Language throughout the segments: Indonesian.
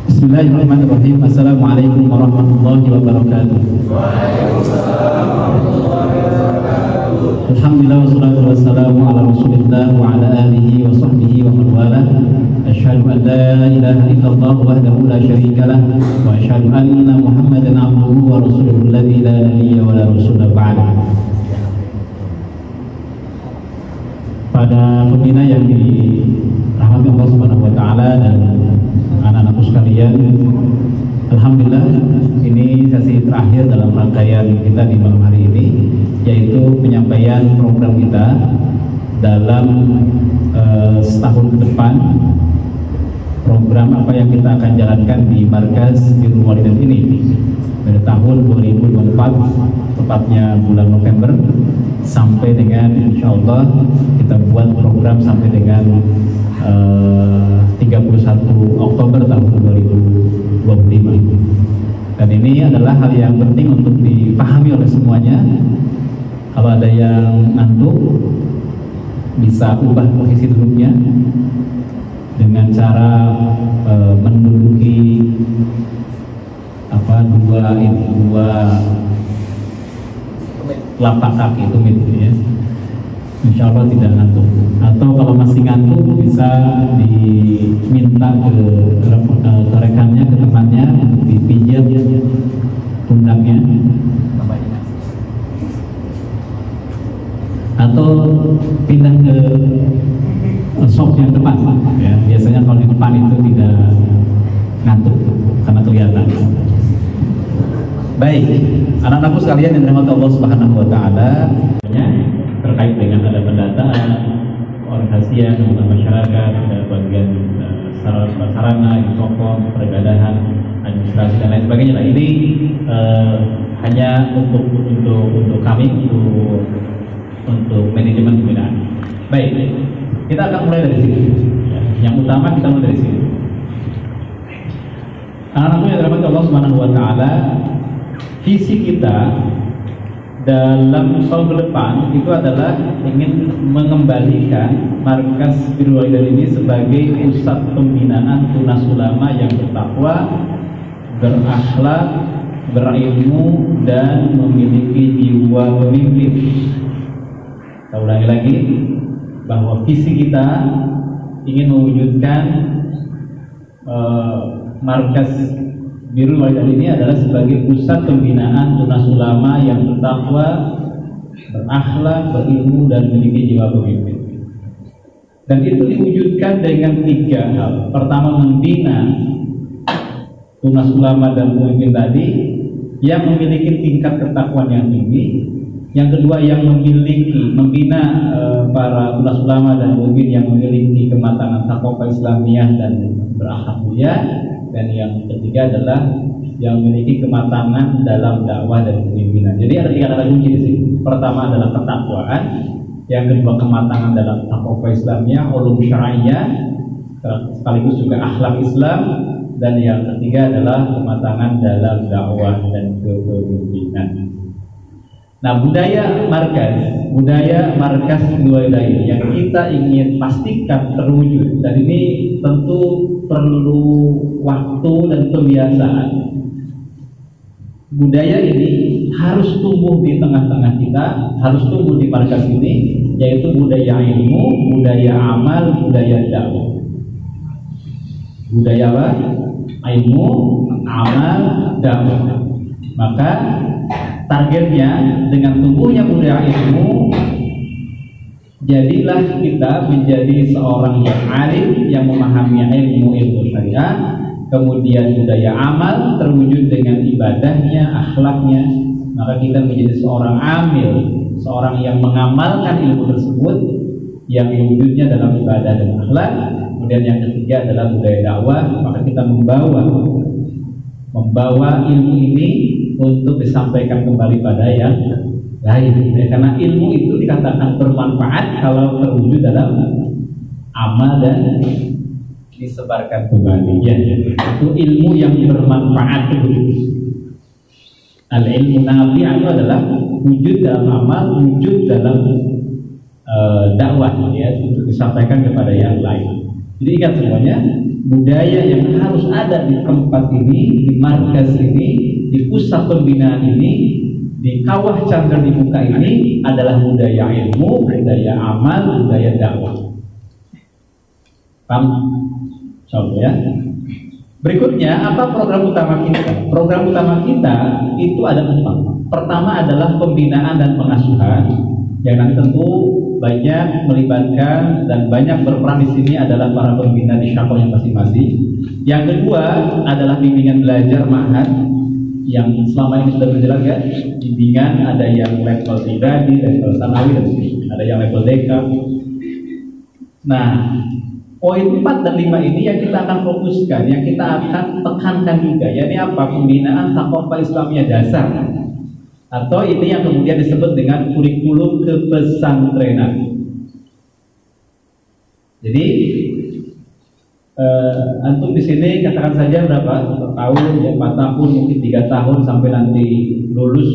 Bismillahirrahmanirrahim. Assalamualaikum warahmatullahi wabarakatuh. Alhamdulillah wassalatu wassalamu ala Rasulillah wa ala alihi wa sahbihi wa man wala. Asyhadu an la ilaha illallah wahdahu la syarika lah wa asyhadu anna Muhammadan abduhu wa rasuluhu alladzi la nabiyya wa la rasula ba'da. Pada pembina yang dirahmati Allah Subhanahu wa taala dan anak-anakku sekalian, alhamdulillah ini sesi terakhir dalam rangkaian kita di malam hari ini, yaitu penyampaian program kita dalam setahun ke depan. Program apa yang kita akan jalankan di Markas Birrul Walidain ini pada tahun 2024, tepatnya bulan November, sampai dengan insya Allah kita buat program sampai dengan 31 Oktober tahun 2025. Dan ini adalah hal yang penting untuk dipahami oleh semuanya. Kalau ada yang ngantuk, bisa ubah posisi duduknya dengan cara menduduki dua lapak kaki tumit ya. Insya Allah tidak ngantuk. Atau kalau masih ngantuk, bisa diminta ke rekannya, ke temannya untuk dipijat pundaknya, atau pindah ke soft yang depan ya. Biasanya kalau di depan itu tidak ngantuk karena kelihatan. Baik, anak-anakku sekalian yang dirahmati Allah Subhanahu wa taala, terkait dengan ada pendataan, organisasi anggota masyarakat, bagian sarana, infocom, peribadahan, administrasi dan lain sebagainya. Nah, ini hanya untuk kami, untuk manajemen pembinaan. Baik, kita akan mulai dari sini. Yang utama kita mulai dari sini. Anak-anakku yang dirahmati Allah Subhanahu wa taala, visi kita dalam tahun ke depan itu adalah ingin mengembalikan Markas Birrul Walidain ini sebagai pusat pembinaan tunas ulama yang bertakwa, berakhlak, berilmu, dan memiliki jiwa pemimpin. Kita ulangi lagi bahwa visi kita ingin mewujudkan Markas Birrul Walidain ini adalah sebagai pusat pembinaan tunas ulama yang bertakwa, berakhlak, berilmu, dan memiliki jiwa pemimpin. Dan itu diwujudkan dengan 3 hal. Pertama, membina tunas ulama dan pemimpin tadi yang memiliki tingkat ketakwaan yang tinggi. Yang kedua, yang membina para tunas ulama dan pemimpin yang memiliki kematangan takwa Islamiyah dan berakhlak mulia. Dan yang ketiga adalah yang memiliki kematangan dalam dakwah dan kepemimpinan. Jadi ada 3 kata kunci di sini. Pertama adalah ketakwaan, yang kedua kematangan dalam takwa Islamiyah, ulum syar'iyyah, sekaligus juga akhlak Islam, dan yang ketiga adalah kematangan dalam dakwah dan kepemimpinan. Nah, budaya markas Birrul Walidain yang kita ingin pastikan terwujud, dan ini tentu perlu waktu dan kebiasaan. Budaya ini harus tumbuh di tengah-tengah kita, harus tumbuh di markas ini, yaitu budaya ilmu, budaya amal, budaya dakwah. Budaya apa? Ilmu, amal, dakwah. Maka targetnya dengan tumbuhnya budaya ilmu, jadilah kita menjadi seorang yang alim, yang memahami ilmu syariah. Kemudian budaya amal terwujud dengan ibadahnya, akhlaknya. Maka kita menjadi seorang amil, seorang yang mengamalkan ilmu tersebut, yang wujudnya dalam ibadah dan akhlak. Kemudian yang ketiga adalah budaya dakwah. Maka kita membawa ilmu ini untuk disampaikan kembali pada yang lain, karena ilmu itu dikatakan bermanfaat kalau terwujud dalam amal dan disebarkan kembali. Ya, itu ilmu yang bermanfaat itu. Al-ilmu nafi' itu adalah wujud dalam amal, wujud dalam dakwah, ya, untuk disampaikan kepada yang lain. Jadi ingat semuanya, budaya yang harus ada di tempat ini, di markas ini, di pusat pembinaan ini, di kawah cangkir di muka ini adalah budaya ilmu, budaya amal, budaya dakwah. Paham? Coba ya. Berikutnya, apa program utama kita? Program utama kita itu ada 4. Pertama adalah pembinaan dan pengasuhan, yang nanti tentu banyak melibatkan dan banyak berperan di sini adalah para pembina di syakoh yang masing-masing. Yang kedua adalah bimbingan belajar ma'had yang selama ini sudah berjalan ya. Bimbingan ada yang level pribadi, level sanawi, dan ada yang level DK. Nah, poin 4 dan 5 ini yang kita akan fokuskan, yang kita akan tekankan juga, yakni apa? Pembinaan Thaqafah Islamiyah dasar, atau ini yang kemudian disebut dengan kurikulum kepesantrenan. Jadi antum di sini katakan saja berapa tahun, ya 4 tahun, mungkin 3 tahun sampai nanti lulus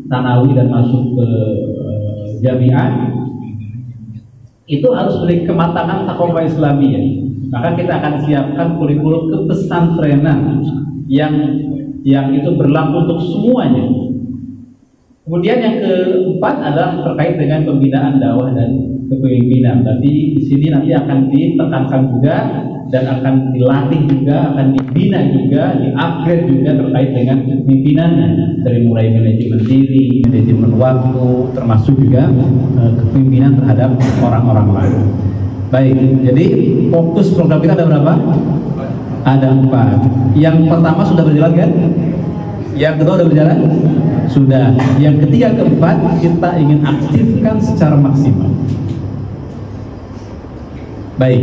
tanawi dan masuk ke jamiah, itu harus memiliki kematangan Thaqafah Islamiyah. Maka kita akan siapkan kurikulum kepesantrenan yang itu berlaku untuk semuanya. Kemudian yang keempat adalah terkait dengan pembinaan dakwah dan kepemimpinan. Berarti di sini nanti akan ditekankan juga dan akan dilatih juga, akan dibina juga, di-upgrade juga terkait dengan kepemimpinan, dari mulai manajemen diri, manajemen waktu, termasuk juga kepemimpinan terhadap orang-orang lain. Baik, jadi fokus program kita ada berapa? Ada 4. Yang pertama sudah berjalan kan? Yang kedua sudah berjalan? Sudah. Yang ketiga, keempat kita ingin aktifkan secara maksimal. Baik,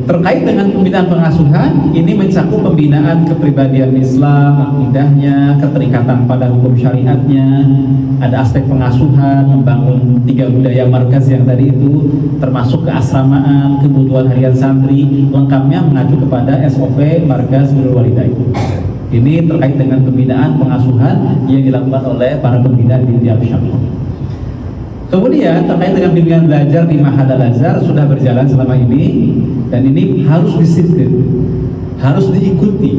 terkait dengan pembinaan pengasuhan, ini mencakup pembinaan kepribadian Islam, akidahnya, keterikatan pada hukum syariatnya, ada aspek pengasuhan, membangun 3 budaya markas yang tadi itu, termasuk keasramaan, kebutuhan harian santri, lengkapnya mengacu kepada SOP Markas Birrul Walidain. Ini terkait dengan pembinaan pengasuhan yang dilakukan oleh para pembina di tiap syakoh. Kemudian terkait dengan bimbingan belajar di Ma'had Al-Azhar sudah berjalan selama ini, dan ini harus disiplin, harus diikuti.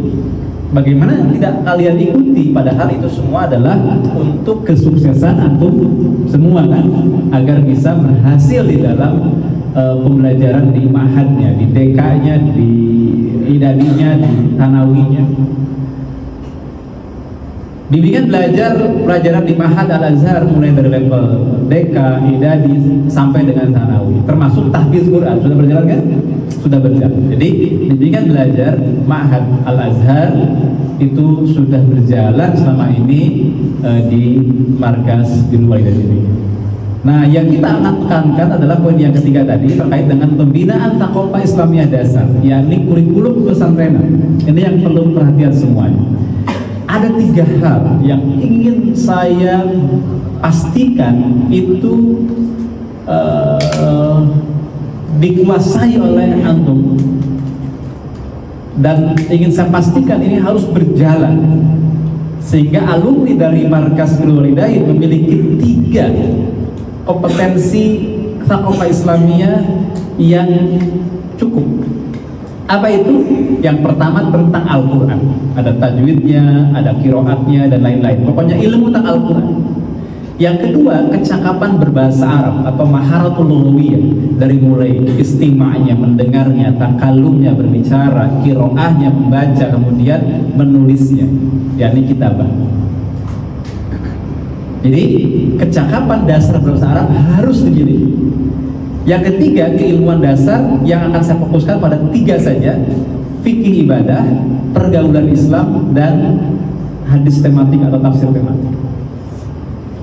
Bagaimana tidak kalian ikuti, padahal itu semua adalah untuk kesuksesan antum semua kan, agar bisa berhasil di dalam pembelajaran di Ma'hadnya, di DK-nya, di idadinya, di tanawinya. Bimbingan belajar pelajaran di Ma'had Al-Azhar mulai dari level DK, idadi sampai dengan tanawi, termasuk tahfiz Quran sudah berjalan kan? Sudah berjalan. Jadi bimbingan belajar Ma'had Al-Azhar itu sudah berjalan selama ini di Markas Birrul Walidain ini. Nah, yang kita akan tekankan adalah poin yang ketiga tadi terkait dengan pembinaan Thaqafah Islamiyah dasar, yakni kurikulum pesantrenan. Ini yang perlu perhatian semuanya. Ada 3 hal yang ingin saya pastikan itu dikuasai oleh antum, dan ingin saya pastikan ini harus berjalan sehingga alumni dari Markas Birrul Walidain memiliki 3 kompetensi Thaqafah Islamiyah yang cukup. Apa itu? Yang pertama tentang Al-Quran, ada tajwidnya, ada qiraatnya, dan lain-lain. Pokoknya ilmu tentang Al-Quran. Yang kedua, kecakapan berbahasa Arab atau maharatul lughawiyah, dari mulai istima'nya, mendengarnya, takallumnya, berbicara, qiraahnya, membaca, kemudian menulisnya, yakni kitabah. Jadi kecakapan dasar berbahasa Arab harus dimiliki. Yang ketiga, keilmuan dasar yang akan saya fokuskan pada 3 saja: fikih ibadah, pergaulan Islam, dan hadis tematik atau tafsir tematik.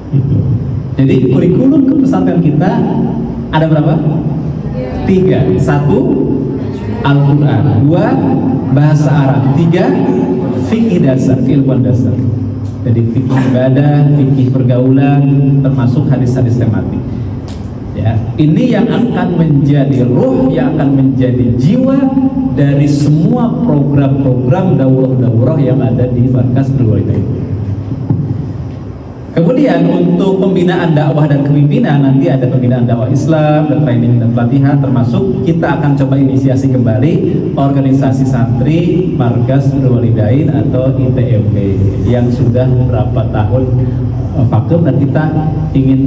Itu. Jadi kurikulum kepesantrenan kita ada berapa? 3. 1 Al-Quran, 2 bahasa Arab, 3 fikih dasar, keilmuan dasar. Jadi fikih ibadah, fikih pergaulan, termasuk hadis-hadis tematik. Ya, ini yang akan menjadi ruh, yang akan menjadi jiwa dari semua program-program daurah-daurah yang ada di Markas Birrul Walidain. Kemudian untuk pembinaan dakwah dan kepemimpinan nanti ada pembinaan dakwah Islam dan training dan pelatihan, termasuk kita akan coba inisiasi kembali organisasi santri Markas Birrul Walidain atau ITMB yang sudah berapa tahun vakum, dan kita ingin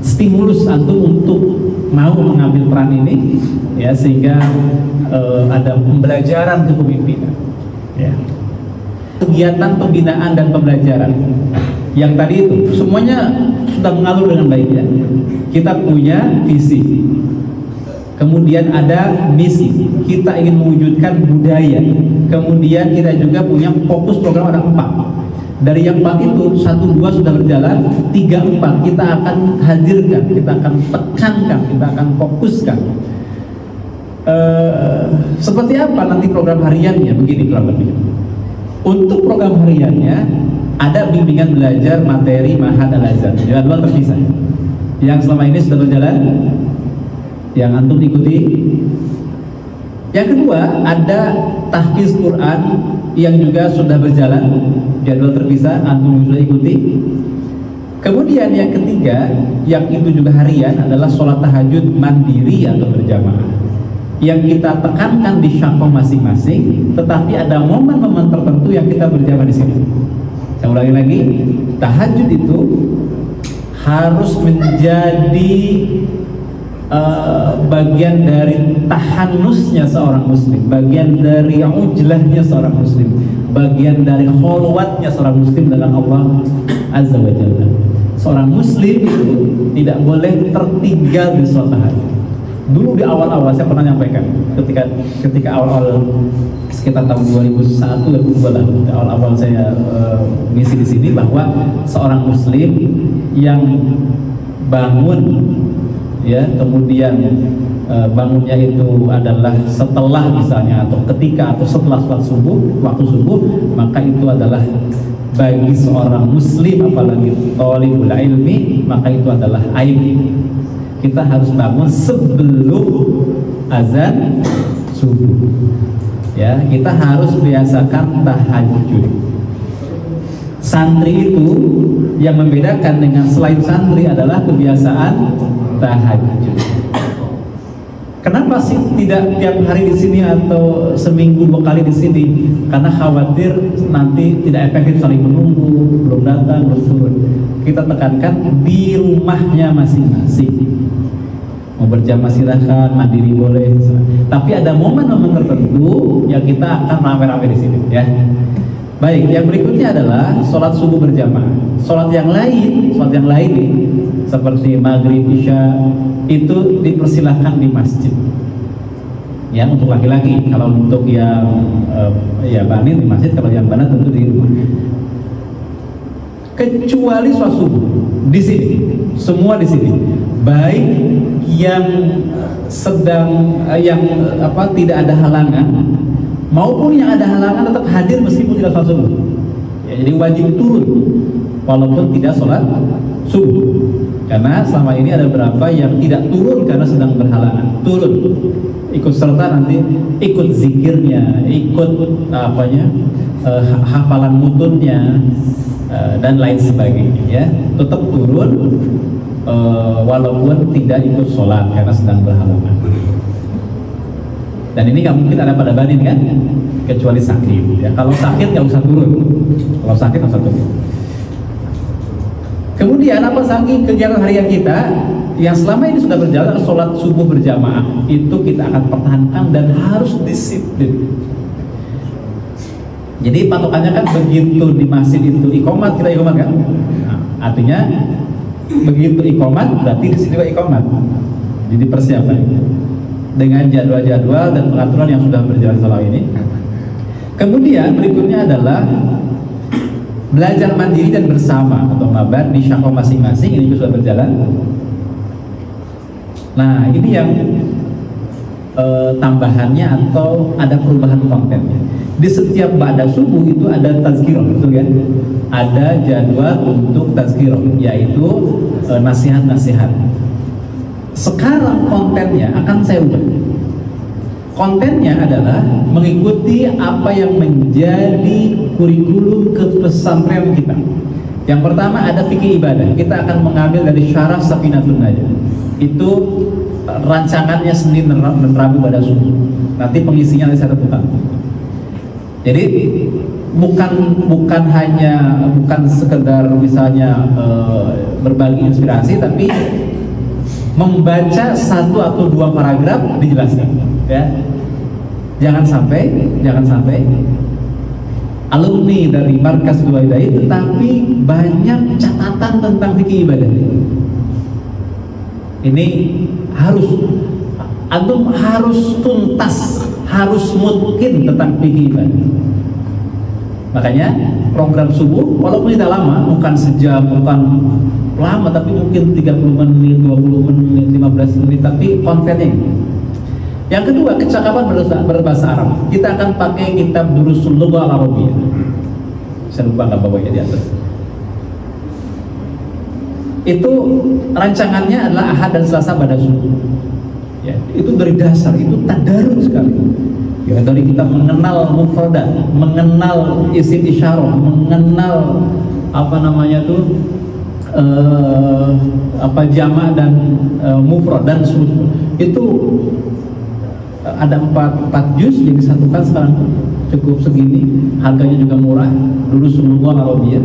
stimulus antum untuk mau mengambil peran ini ya, sehingga ada pembelajaran kepemimpinan ya. Kegiatan pembinaan dan pembelajaran yang tadi itu semuanya sudah mengalur dengan baik ya. Kita punya visi, kemudian ada misi, kita ingin mewujudkan budaya, kemudian kita juga punya fokus program ada 4. Dari yang 4 itu 1-2 sudah berjalan, 3-4 kita akan hadirkan, kita akan tekankan, kita akan fokuskan. Seperti apa nanti program hariannya? Begini kurang lebih. Untuk program hariannya ada bimbingan belajar materi Ma'had Al-Azhar, jadwal terpisah yang selama ini sudah berjalan, yang antum ikuti. Yang kedua ada tahfiz Quran yang juga sudah berjalan, jadwal terpisah, antum sudah ikuti. Kemudian yang ketiga, yang itu juga harian, adalah sholat tahajud mandiri atau berjamaah, yang kita tekankan di syakoh masing-masing, tetapi ada momen-momen tertentu yang kita berjamaah di sini. Saya ulangi lagi, tahajud itu harus menjadi bagian dari tahanusnya seorang muslim, bagian dari ujlahnya seorang muslim, bagian dari khulwatnya seorang muslim dengan Allah Azza wa Jalla. Seorang muslim itu tidak boleh tertinggal di sholat tahajud. Dulu di awal-awal saya pernah nyampaikan, ketika awal-awal sekitar tahun 2001 dan 2002 lah, awal-awal saya ngisi di sini, bahwa seorang muslim yang bangun ya, kemudian bangunnya itu adalah setelah misalnya atau ketika atau setelah sholat subuh, waktu subuh, maka itu adalah bagi seorang muslim, apalagi thalibul ilmi, maka itu adalah aib. Kita harus bangun sebelum azan subuh ya, kita harus biasakan tahajud. Santri itu yang membedakan dengan selain santri adalah kebiasaan tahajud. Kenapa sih tidak tiap hari di sini atau seminggu 2 kali di sini? Karena khawatir nanti tidak efektif, saling menunggu, belum datang, belum turun. Kita tekankan di rumahnya masing-masing. Mau berjamaah silahkan, mandiri boleh. Tapi ada momen-momen tertentu yang kita akan rame-rame di sini, ya. Baik, yang berikutnya adalah sholat subuh berjamaah. Sholat yang lain seperti maghrib, isya itu dipersilahkan di masjid. Ya, untuk laki-laki. Kalau untuk yang ya banin di masjid, kalau yang banat tentu di rumah. Kecuali sholat subuh di sini, semua di sini. Baik yang sedang tidak ada halangan maupun yang ada halangan tetap hadir meskipun tidak sholat subuh. Ya, jadi wajib turun walaupun tidak sholat subuh. Karena selama ini ada beberapa yang tidak turun karena sedang berhalangan. Turun, ikut serta nanti, ikut zikirnya, ikut hafalan mutunnya dan lain sebagainya. Ya, tetap turun walaupun tidak ikut sholat karena sedang berhalangan. Dan ini nggak mungkin ada pada banin kan, kecuali sakit. Ya, kalau sakit nggak usah turun. Kalau sakit nggak usah turun. Kemudian apa saking kegiatan harian kita yang selama ini sudah berjalan, sholat subuh berjamaah itu kita akan pertahankan dan harus disiplin. Jadi patokannya kan begitu di masjid itu iqomat, kita iqomat kan? Nah, artinya begitu iqomat berarti di sini juga iqomat. Jadi persiapan dengan jadwal-jadwal dan peraturan yang sudah berjalan selama ini. Kemudian berikutnya adalah belajar mandiri dan bersama atau mabar di syakoh masing-masing, ini juga sudah berjalan. Nah, ini yang tambahannya atau ada perubahan kontennya. Di setiap ba'da subuh itu ada tazkirah, betul kan? Ada jadwal untuk tazkirah, yaitu nasihat-nasihat. Sekarang kontennya akan saya ubah. Kontennya adalah mengikuti apa yang menjadi kurikulum kepesantrenan kita. Yang pertama ada fikih ibadah. Kita akan mengambil dari Syarah Safinatun Najah. Itu rancangannya Senin dan Rabu pada subuh. Nanti pengisinya nanti saya tentukan. Jadi bukan sekedar misalnya berbagi inspirasi, tapi membaca satu atau dua paragraf dijelaskan, ya. Jangan sampai alumni dari Markas Duaidai tetapi banyak catatan tentang fikih ibadah. Ini antum harus tuntas, harus mungkin tentang fikih ibadah. Makanya program subuh walaupun tidak lama, bukan sejam, bukan lama, tapi mungkin 30 menit, 20 menit, 15 menit, tapi kontennya. Yang kedua, kecakapan berbahasa Arab. Kita akan pakai kitab Durusul Lughah Al-Arabiyyah. Saya lupa nggak bawanya di atas. Itu rancangannya adalah Ahad dan Selasa pada subuh. Ya, itu dari dasar, itu tadarus sekali. Ya, dari kita mengenal mufradat, mengenal isim isyarah, mengenal jamak dan mufrad dan itu ada 4 juz yang disatukan sekarang cukup segini, harganya juga murah. Durusul Lughah Al-Arabiyyah,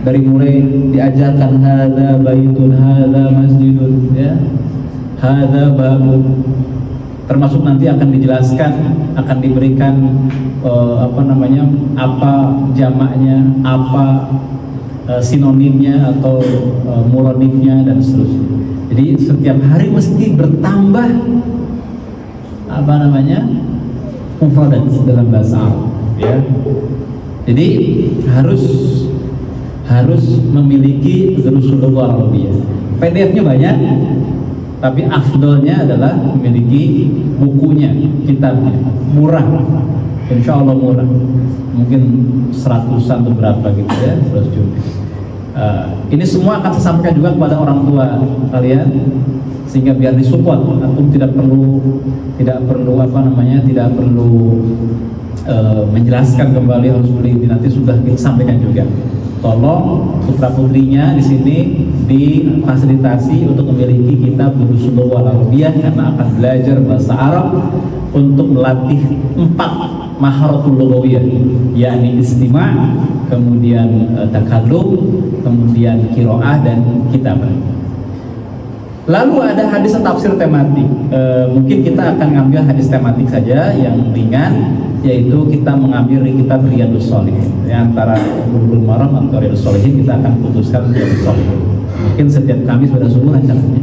dari mulai diajarkan hadza baitun, hadza masjidun, ya, hadza babun, termasuk nanti akan dijelaskan, akan diberikan apa jamaknya, apa sinonimnya atau muradifnya dan seterusnya. Jadi setiap hari mesti bertambah mufradat dalam bahasa Arab, ya. Jadi harus memiliki Durusul Lughah Al-Arabiyyah. PDF-nya banyak, tapi afdolnya adalah memiliki bukunya, kitabnya. Murah, insya Allah murah. Mungkin 100-an atau berapa gitu, ya, 100 juta. Ini semua akan saya sampaikan juga kepada orang tua kalian, sehingga biar disupport. Antum tidak perlu menjelaskan kembali harus beli, nanti sudah disampaikan juga. Tolong putra putrinya di sini difasilitasi untuk memiliki kitab Durusul Lughah Al-Arabiyyah, karena akan belajar bahasa Arab untuk melatih 4 maharatul lughawiyah, yakni istima', kemudian takallum, kemudian qiraah dan kitabah. Lalu ada hadis tafsir tematik. Mungkin kita akan ngambil hadis tematik saja yang ringan, yaitu kita mengambil dari kitab Riyadhus Shalihin. Antara Bulughul Maram atau Riyadhus Shalihin, kita akan putuskan Riyadhus Shalihin. Mungkin setiap Kamis pada subuh rencananya.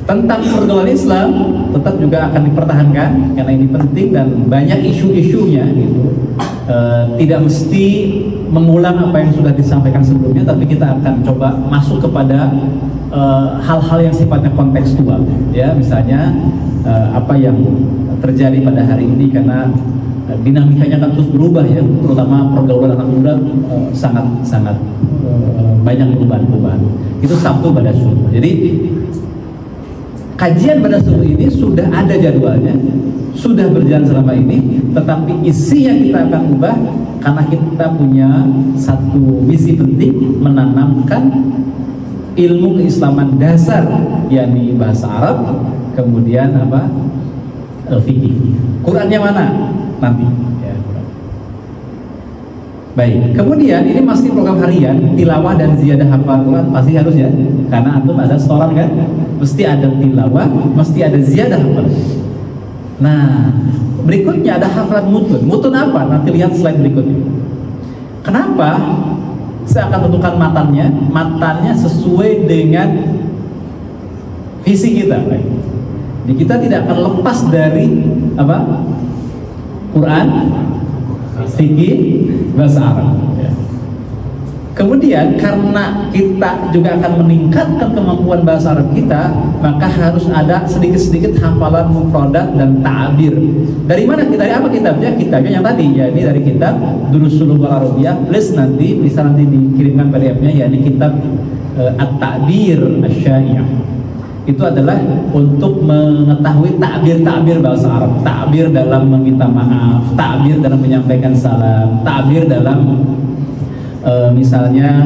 Tentang pergaulan Islam tetap juga akan dipertahankan karena ini penting dan banyak isu-isunya gitu. Tidak mesti mengulang apa yang sudah disampaikan sebelumnya, tapi kita akan coba masuk kepada hal-hal yang sifatnya kontekstual, ya, misalnya apa yang terjadi pada hari ini, karena dinamikanya akan terus berubah, ya, terutama pergaulan anak muda sangat banyak perubahan. Itu Sabtu pada subuh. Jadi kajian pada subuh ini sudah ada jadwalnya, sudah berjalan selama ini, tetapi isinya kita akan ubah karena kita punya satu misi penting, menanamkan ilmu keislaman dasar, yakni bahasa Arab, kemudian fikih. Qurannya mana? Nanti, ya. Baik, kemudian ini masih program harian, tilawah dan ziyadah hafal Quran pasti harus, ya, karena antum ada setoran kan, mesti ada tilawah, mesti ada ziyadah hafal. Nah, berikutnya ada hafalan mutun. Mutun apa? Nanti lihat slide berikutnya. Kenapa? Saya akan tentukan matannya sesuai dengan visi kita. Jadi kita tidak akan lepas dari Quran, fikih, bahasa Arab. Kemudian karena kita juga akan meningkatkan kemampuan bahasa Arab kita, maka harus ada sedikit-sedikit hafalan mufradat dan ta'bir. Dari mana kita? Dari apa kitabnya? Kitabnya yang tadi, ya, ini dari kitab Durusul Lughah Al-Arabiyyah, plus nanti bisa dikirimkan PDF-nya, yakni kitab At-Ta'bir Asy-Syai'ah. Itu adalah untuk mengetahui ta'bir bahasa Arab, ta'bir dalam meminta maaf, ta'bir dalam menyampaikan salam, ta'bir dalam misalnya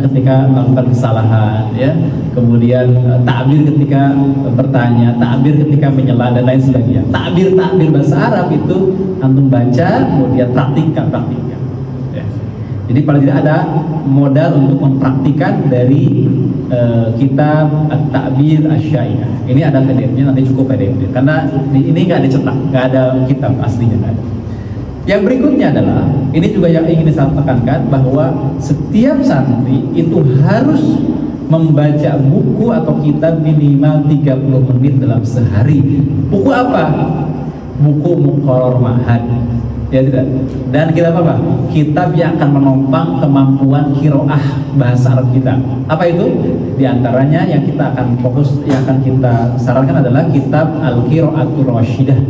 ketika melakukan kesalahan, ya, kemudian takbir ketika bertanya, takbir ketika menyela dan lain sebagainya. Takbir bahasa Arab itu antum baca, kemudian praktikkan. Ya. Jadi paling tidak ada modal untuk mempraktikkan dari kitab At-Ta'bir Asy-Sya'i'ah. Ini ada PDF-nya, nanti cukup PDF karena ini nggak dicetak, nggak ada kitab aslinya, nggak ada. Yang berikutnya adalah, ini juga yang ingin saya tekankan, bahwa setiap santri itu harus membaca buku atau kitab minimal 30 menit dalam sehari. Buku apa? Buku Muqarrar Ma'had, ya tidak? Dan kitab apa? Kitab yang akan menopang kemampuan qiraah bahasa Arab kita. Apa itu? Di antaranya yang kita akan fokus, yang akan kita sarankan adalah kitab Al-Qira'atul Rasyidah.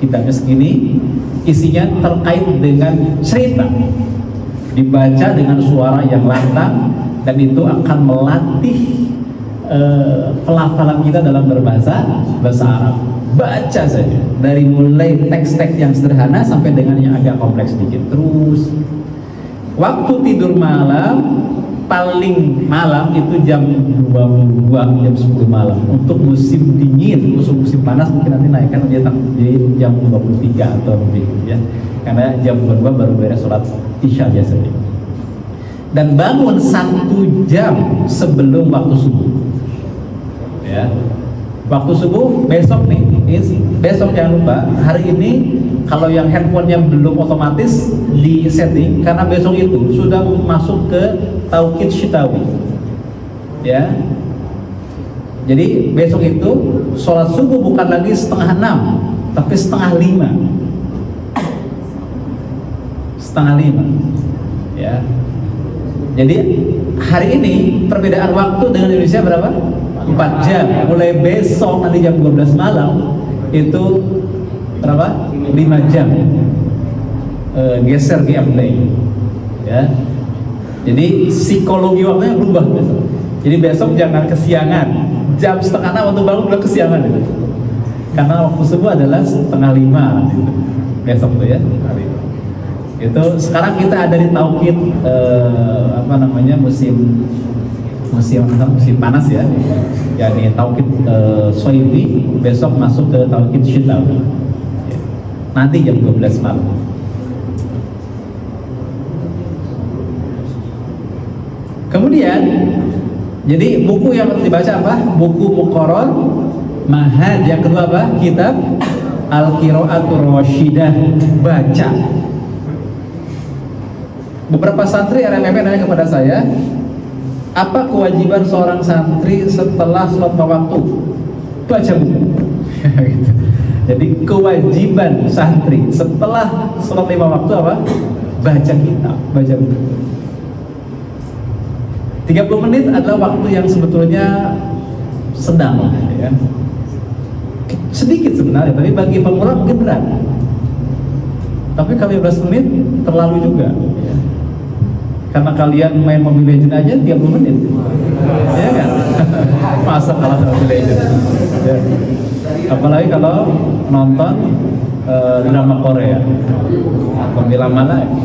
Kitabnya segini, isinya terkait dengan cerita, dibaca dengan suara yang lantang, dan itu akan melatih pelafalan kita dalam bahasa Arab. Baca saja dari mulai teks-teks yang sederhana sampai dengan yang agak kompleks sedikit. Terus waktu tidur malam paling malam itu jam 22, jam 10 malam. Untuk musim dingin, musim panas mungkin nanti naikkan dia jam 23 atau lebih, ya. Karena jam 22 baru beres sholat isya biasanya. Dan bangun 1 jam sebelum waktu subuh. Ya. Waktu subuh besok nih, besok jangan lupa, hari ini kalau yang handphonenya belum otomatis di setting, karena besok itu sudah masuk ke Tauqid Syitawi, ya. Jadi besok itu sholat subuh bukan lagi 4:30, tapi 4:30, 4:30, ya. Jadi hari ini perbedaan waktu dengan Indonesia berapa? 4 jam. Mulai besok nanti jam 12 malam itu berapa? 5 jam. Geser gap day, ya. Jadi psikologi waktunya berubah besok. Jadi besok jangan kesiangan. Jam 4:30 waktu bangun udah kesiangan gitu. Karena waktu subuh adalah 4:30 gitu. Besok tuh, ya. Itu sekarang kita ada di Tauqid musim panas, ya. Yani Tauqid Soibi, besok masuk ke Tauqid Syitawi. Ya. Nanti jam 12 malam. Kemudian, jadi buku yang harus dibaca apa? Buku Muqarrar Ma'had. Yang kedua apa? Kitab Al-Qira'atul Rasyidah. Baca. Beberapa santri RMMP nanya kepada saya, apa kewajiban seorang santri setelah sholat 5 waktu? Baca buku. Gitu. Jadi kewajiban santri setelah sholat 5 waktu apa? Baca kitab, baca buku. 30 menit adalah waktu yang sebetulnya sedang, ya. Sedikit sebenarnya, tapi bagi pemula mungkin berat. Tapi kalau 15 menit terlalu juga, ya. Karena kalian main Mobile Legends aja 30 menit, ya kan? Masa kalah sama Mobile Legends, ya. Apalagi kalau nonton drama Korea, lebih lama lagi,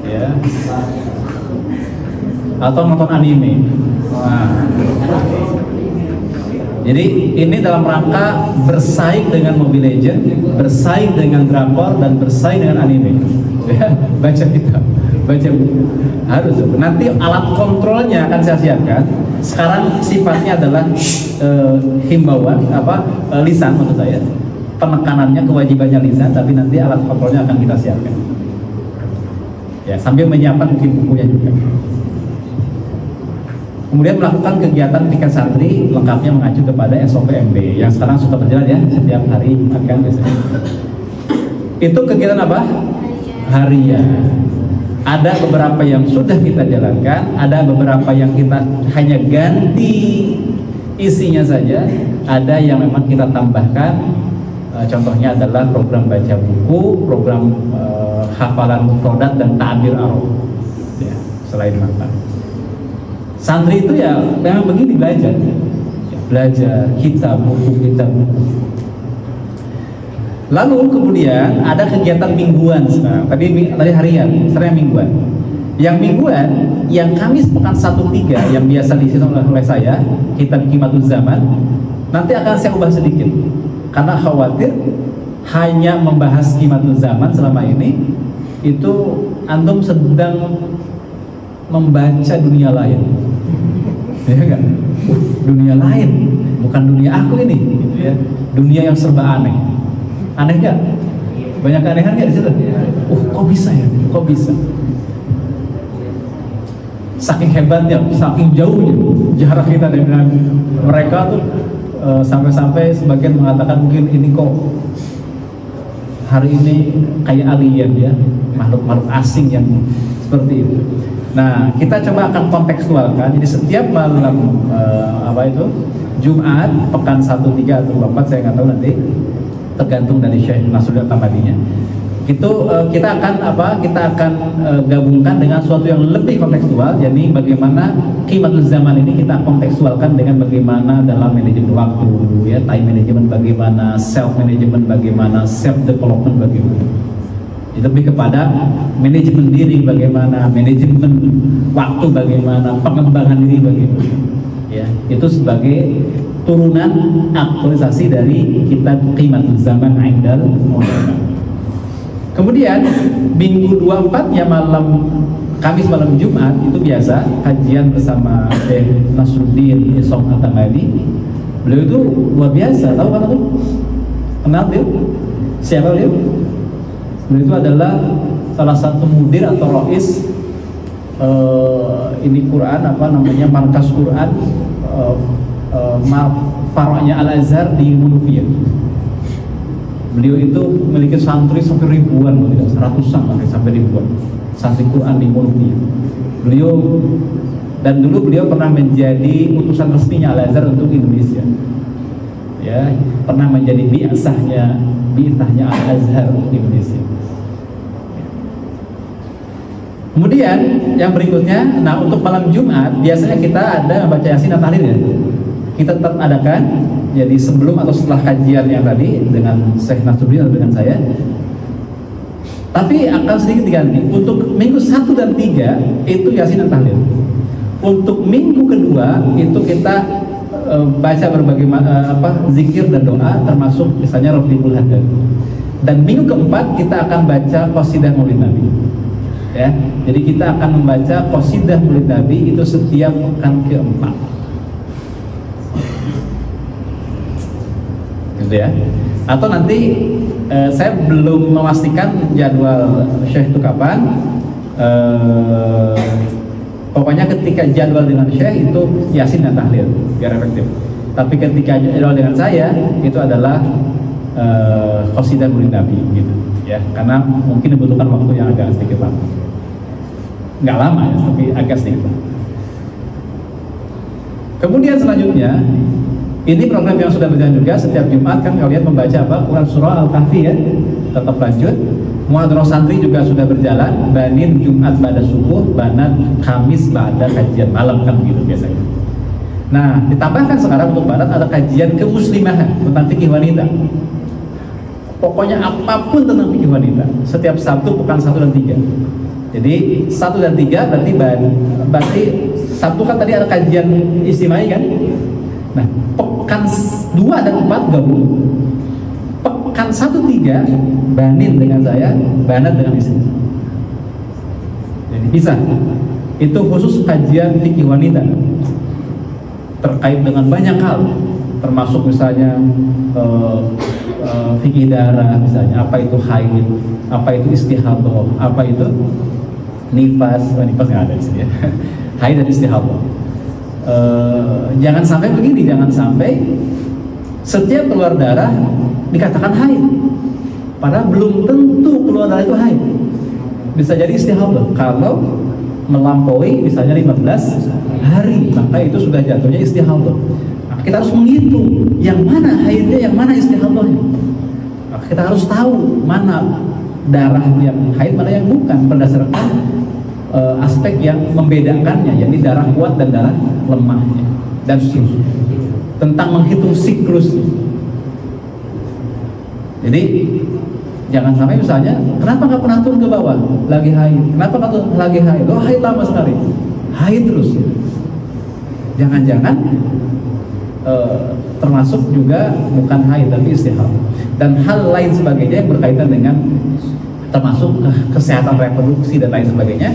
ya. Atau nonton anime. Nah, jadi ini dalam rangka bersaing dengan Mobile Legends, bersaing dengan drakor, dan bersaing dengan anime. Ya, baca kitab, baca buku. Harus. Nanti alat kontrolnya akan saya siapkan. Sekarang sifatnya adalah himbauan, lisan maksud saya. Penekanannya, kewajibannya lisan, tapi nanti alat kontrolnya akan kita siapkan. Ya, sambil menyiapkan mungkin bukunya juga. Kemudian melakukan kegiatan tingkat santri lengkapnya mengacu kepada SOP MB yang sekarang sudah berjalan, ya, setiap hari akan biasanya. Itu kegiatan apa? Harian. Ada beberapa yang sudah kita jalankan, ada beberapa yang kita hanya ganti isinya saja, ada yang memang kita tambahkan. Contohnya adalah program baca buku, program hafalan mufradat dan ta'bir Arab, ya, selain mata. Santri itu ya memang begini belajar, ya, belajar kitab buku. Lalu kemudian ada kegiatan mingguan sekarang. Tadi harian, sekarang mingguan. Yang mingguan, yang Kamis pekan 1-3 yang biasa diisi oleh saya, kitab Qimatul Zaman, nanti akan saya ubah sedikit. Karena khawatir hanya membahas Qimatul Zaman selama ini, itu antum sedang membaca dunia lain. Ya kan? Dunia lain, bukan dunia aku ini, gitu ya. Dunia yang serba aneh. Aneh nggak? Banyak keanehan nggak di situ? Kok bisa ya? Kok bisa? Saking hebatnya, saking jauhnya jarak kita dengan mereka tuh, sampai-sampai sebagian mengatakan mungkin ini kok hari ini kayak alien ya, makhluk-makhluk asing yang seperti itu. Nah, kita coba akan kontekstualkan. Jadi setiap malam Jumat pekan 1-3 atau 4, saya nggak tahu nanti, tergantung dari Syekh Nasruddin Tamadinya. Itu kita akan gabungkan dengan suatu yang lebih kontekstual. Jadi bagaimana Qimatul Zaman ini kita kontekstualkan dengan bagaimana dalam manajemen waktu, ya, time management bagaimana, self management bagaimana, self development bagaimana. Itu lebih kepada manajemen diri bagaimana, manajemen waktu bagaimana, pengembangan diri bagaimana. Ya, itu sebagai turunan aktualisasi dari kitab Qimatul Zaman Indal Mu'tabar. Kemudian minggu 24-nya malam Kamis malam Jumat itu biasa kajian bersama Syekh Nasruddin Isong At-Tamadi. Beliau itu luar biasa, tahu kan tuh? Kenal dia? Siapa beliau? Beliau itu adalah salah satu mudir atau rois ini Quran, markas Quran faroknya Al-Azhar di Munufiyah. Beliau itu memiliki santri sampai ribuan, ratusan sampai ribuan santri Quran di Munufiyah. Dulu beliau pernah menjadi utusan resminya Al-Azhar untuk Indonesia. Ya, pernah menjadi bi'tsahnya Al-Azhar untuk Indonesia. Kemudian yang berikutnya, nah untuk malam Jumat biasanya kita ada baca Yasin dan tahlil ya. Kita tetap adakan, jadi sebelum atau setelah kajian yang tadi dengan Syekh Nasruddin atau dengan saya. Tapi akan sedikit diganti. Untuk minggu 1 dan 3 itu Yasin dan tahlil. Untuk minggu kedua itu kita baca berbagai zikir dan doa, termasuk misalnya Rafiqul Hadad. Dan minggu keempat kita akan baca qasidah Maulid Nabi. Ya, jadi kita akan membaca qasidah Maulid Nabi itu setiap pekan keempat. Gitu ya. Atau nanti saya belum memastikan jadwal Syekh itu kapan. Pokoknya ketika jadwal dengan Syekh itu Yasin dan tahlil biar efektif. Tapi ketika jadwal dengan saya itu adalah qasidah Maulid Nabi gitu ya. Karena mungkin dibutuhkan waktu yang agak sedikit lama. Nggak lama ya, tapi agak sedikit lama. Kemudian selanjutnya, ini program yang sudah berjalan juga. Setiap Jumat kan kalian membaca Quran surah Al-Kahfi ya. Tetap lanjut. Muhadharah santri juga sudah berjalan. Banin Jumat pada subuh, Banat Kamis pada kajian malam kan gitu biasanya. Nah, ditambahkan sekarang untuk Banat ada kajian kemuslimahan tentang fikih wanita. Pokoknya apapun tentang fikih wanita. Setiap Sabtu pekan 1 dan 3. Jadi 1 dan 3 berarti Sabtu kan tadi ada kajian istimai kan. Nah, pekan 2 dan 4 gabung. Pekan 1-3 Banin dengan saya, Banat dengan istri. Jadi bisa. Itu khusus kajian fikih wanita terkait dengan banyak hal, termasuk misalnya fikih darah, misalnya apa itu haid, apa itu istihadah, apa itu nifas nggak ada di sini ya. Haid dan istihadah. Jangan sampai begini, jangan sampai setiap keluar darah dikatakan haid, padahal belum tentu keluar darah itu haid. Bisa jadi istihadah kalau melampaui misalnya 15 hari, maka itu sudah jatuhnya istihadah. Nah, kita harus menghitung yang mana haidnya, yang mana istihadahnya. Nah, kita harus tahu mana darah yang haid, mana yang bukan, berdasarkan aspek yang membedakannya, yakni darah kuat dan darah lemahnya, dan seterusnya. Tentang menghitung siklus. Jadi jangan sampai misalnya, kenapa nggak pernah turun ke bawah? Lagi haid. Kenapa nggak turun? Lagi haid. Oh, haid lama sekali. Haid terus. Jangan-jangan termasuk juga bukan haid tapi istihadah dan hal lain sebagainya yang berkaitan dengan termasuk kesehatan reproduksi dan lain sebagainya,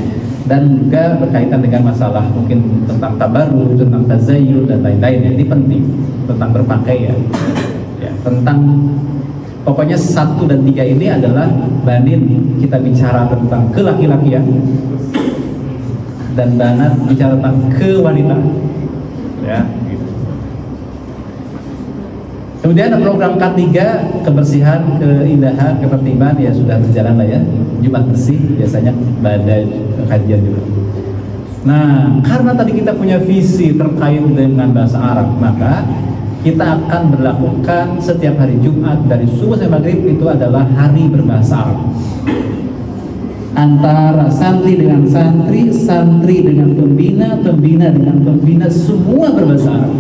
dan juga berkaitan dengan masalah mungkin tentang tabarruj, tentang tazayyun dan lain-lain. Ini penting, tentang berpakaian ya, tentang pokoknya 1 dan 3 ini adalah banin, kita bicara tentang kelaki-lakian, dan banat bicara tentang kewanitaan ya. Kemudian program K3, kebersihan, keindahan, ketertiban ya sudah berjalan lah ya. Jumat bersih biasanya pada kajian juga. Nah, karena tadi kita punya visi terkait dengan bahasa Arab, maka kita akan berlakukan setiap hari Jumat dari subuh sampai maghrib itu adalah hari berbahasa Arab. Antara santri dengan santri, santri dengan pembina, pembina dengan pembina, semua berbahasa Arab.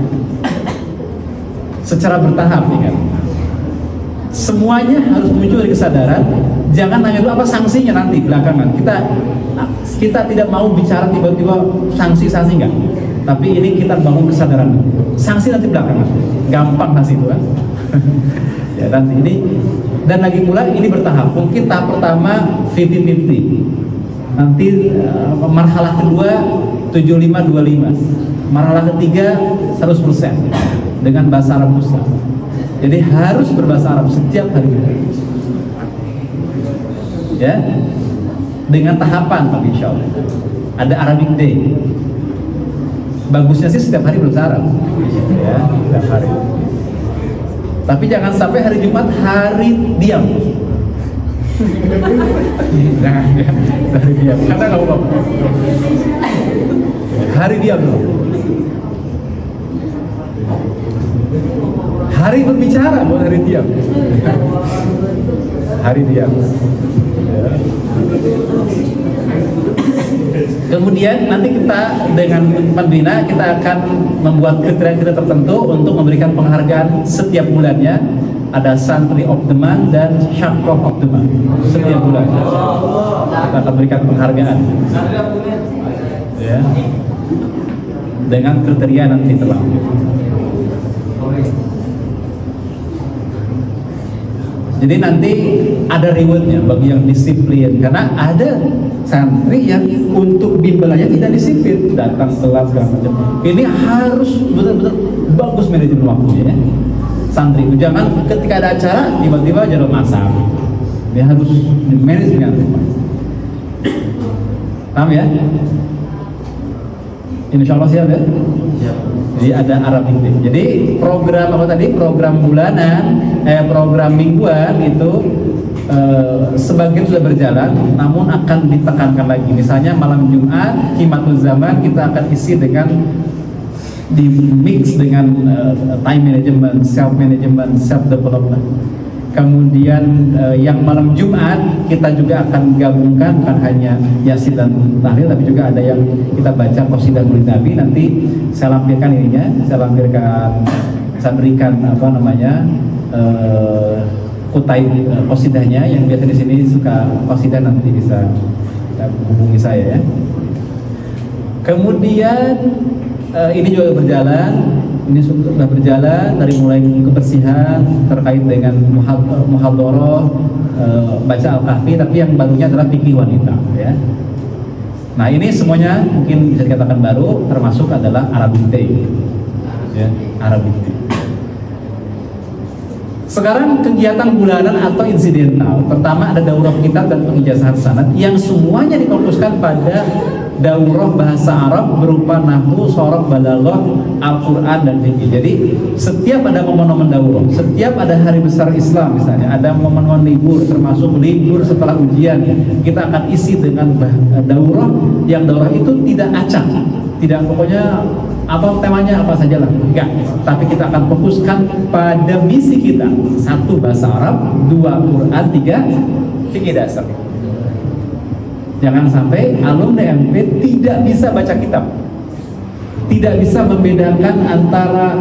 Secara bertahap ya kan. Semuanya harus muncul dari kesadaran. Jangan nanya dulu apa sanksinya nanti belakangan. Kita tidak mau bicara tiba-tiba sanksi enggak. Tapi ini kita bangun kesadaran. Sanksi nanti belakangan. Gampang sanksi itu kan. Ya, dan lagi pula ini bertahap. Mungkin tahap pertama 50-50. Nanti marhalah kedua 75-25. Marhalah ketiga 100%. Dengan bahasa Arab Musa. Jadi harus berbahasa Arab setiap hari. Ya, dengan tahapan tapi insya Allah. Ada Arabic Day. Bagusnya sih setiap hari berbahasa Arab. Ya, setiap hari. Tapi jangan sampai hari Jumat hari diam. Jangan ya, hari diam. Karena nggak apa-apa. Hari diam loh. Hari berbicara, bukan hari diam. Hari diam. Kemudian nanti kita dengan pembina kita akan membuat kriteria tertentu untuk memberikan penghargaan setiap bulannya. Ada santri of the month dan syakroh of the month setiap bulan. Kita akan berikan penghargaan. Ya. Dengan kriteria nanti telah. Jadi nanti ada rewardnya bagi yang disiplin, karena ada santri yang untuk bimbelnya tidak disiplin, datang telat segala macam. Ini harus benar-benar bagus manajemen waktunya. Santri itu jangan ketika ada acara tiba-tiba jadi masak. Dia harus manage dengan paham ya? Insya Allah siap ya? Jadi ada Arabic Day. Jadi program apa tadi? Program bulanan, program mingguan itu sebagian sudah berjalan, namun akan ditekankan lagi. Misalnya malam Jumat, Khimatul Zaman kita akan isi dengan di mix dengan time management, self management, self development. Kemudian yang malam Jumat kita juga akan gabungkan bukan hanya Yasin dan Tahlil, tapi juga ada yang kita baca qasidah Maulid Nabi. Nanti saya lampirkan ininya, saya berikan apa namanya kutai qasidahnya. Yang biasa di sini suka qasidah nanti bisa hubungi saya ya. Kemudian ini juga berjalan. Ini sudah berjalan dari mulai kebersihan terkait dengan muhadharah, baca Al-Kahfi, tapi yang barunya adalah fikih wanita ya. Nah, ini semuanya mungkin bisa dikatakan baru, termasuk adalah Arabic Day ya, Arabic Day. Sekarang kegiatan bulanan atau insidental. Pertama ada daurah kitab dan pengijazahan sanad yang semuanya difokuskan pada daurah bahasa Arab berupa nahwu, sorof, balaghah, Al-Quran dan fikih. Jadi setiap ada momen-momen daurah, setiap ada hari besar Islam misalnya, ada momen-momen libur, termasuk libur setelah ujian, kita akan isi dengan daurah yang daurah itu tidak acak, tidak pokoknya apa temanya apa sajalah, enggak. Tapi kita akan fokuskan pada misi kita: 1 bahasa Arab, 2 Quran, 3 fikih dasar. Jangan sampai alumni MP tidak bisa baca kitab, tidak bisa membedakan antara